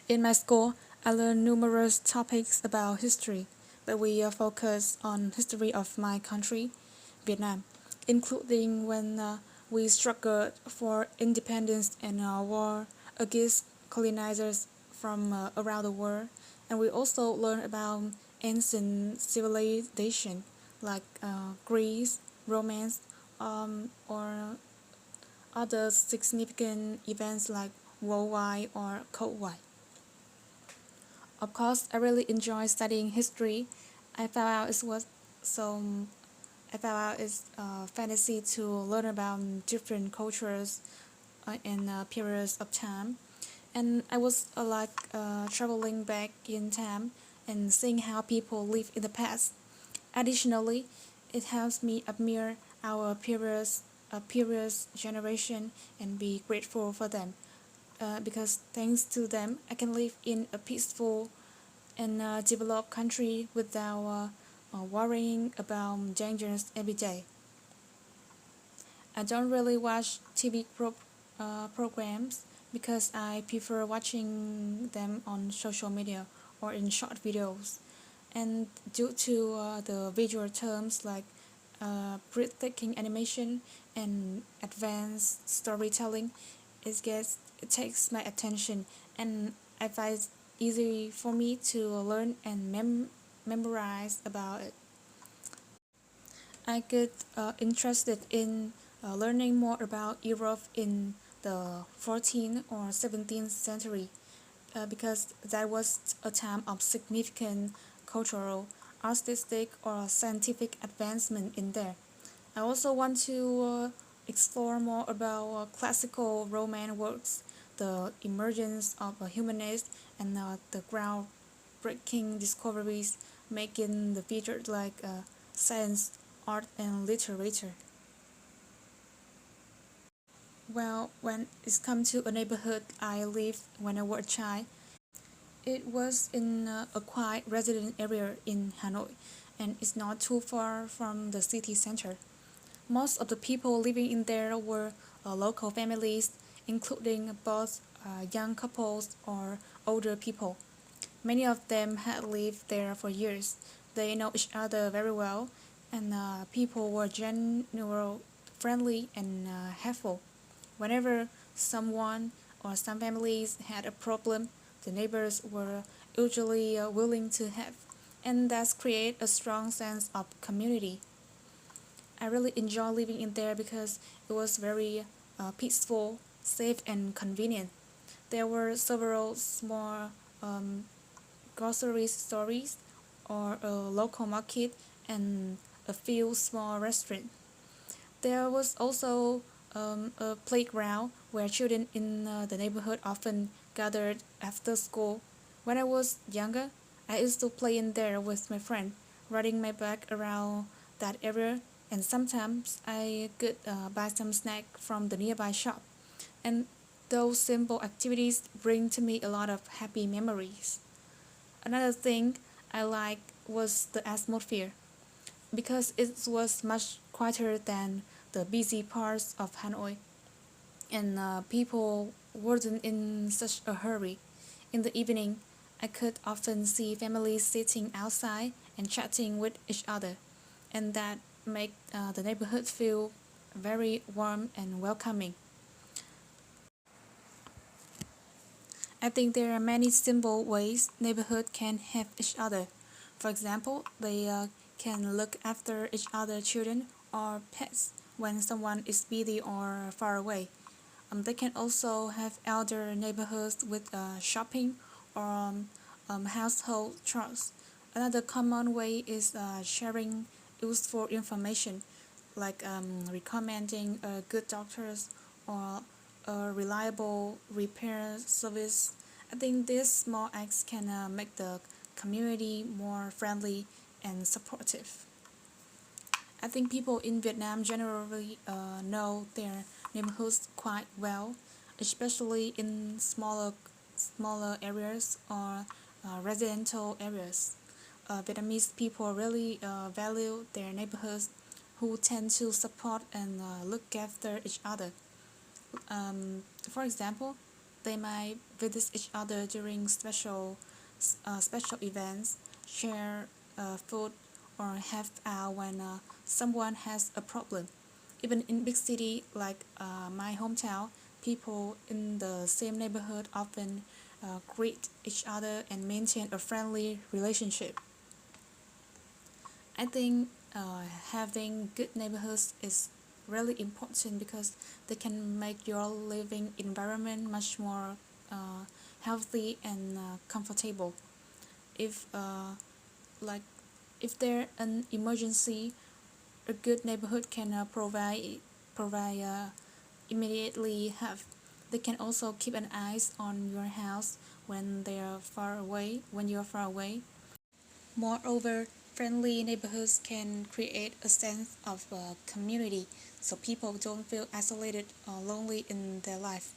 In my school, I learned numerous topics about history, but we focus on history of my country, Vietnam, including when we struggled for independence and war against colonizers from around the world. And we also learn about ancient civilization like Greece, Romance, or other significant events like World War or Cold War. Of course, I really enjoy studying history. I found out it was so. I found out it's fantasy to learn about different cultures in periods of time, and I was traveling back in time and seeing how people live in the past. Additionally, it helps me admire our previous generation and be grateful for them. Because thanks to them, I can live in a peaceful and developed country without worrying about dangers every day. I don't really watch TV programs because I prefer watching them on social media or in short videos. And due to the visual terms like breathtaking animation and advanced storytelling, it takes my attention, and I find it easy for me to learn and memorize about it. I get interested in learning more about Europe in the 14th or 17th century because that was a time of significant cultural, artistic, or scientific advancement in there. I also want to explore more about classical Roman works, the emergence of humanism, and the groundbreaking discoveries making the features like science, art, and literature. Well, when it's come to a neighborhood I lived when I was a child, it was in a quiet resident area in Hanoi, and it's not too far from the city center. Most of the people living in there were local families, including both young couples or older people. Many of them had lived there for years. They know each other very well, and people were general friendly and helpful. Whenever someone or some families had a problem, the neighbors were usually willing to help, and thus create a strong sense of community. I really enjoy living in there because it was very peaceful, safe, and convenient. There were several small um, grocery stores or a local market and a few small restaurants. There was also a playground where children in the neighborhood often gathered after school. When I was younger, I used to play in there with my friend, riding my bike around that area, and sometimes I could buy some snack from the nearby shop. And those simple activities bring to me a lot of happy memories. Another thing I liked was the atmosphere because it was much quieter than the busy parts of Hanoi, and people weren't in such a hurry. In the evening, I could often see families sitting outside and chatting with each other, and that made the neighborhood feel very warm and welcoming. I think there are many simple ways neighborhood can help each other. For example, they can look after each other's children or pets when someone is busy or far away. They can also have elder neighborhoods with shopping or household chores. Another common way is sharing useful information, like recommending good doctors or a reliable repair service. I think these small acts can make the community more friendly and supportive. I think people in Vietnam generally know their neighborhoods quite well, especially in smaller areas or residential areas. Vietnamese people really value their neighborhoods, who tend to support and look after each other. For example, They might visit each other during special events, share food, or have out when someone has a problem. Even in big city like my hometown, people in the same neighborhood often greet each other and maintain a friendly relationship. I think having good neighborhoods is really important because they can make your living environment much more uh, healthy and comfortable. If like if there an emergency, a good neighborhood can provide immediately help. They can also keep an eye on your house when they are far away. When you are far away. Moreover, friendly neighborhoods can create a sense of community, so people don't feel isolated or lonely in their life.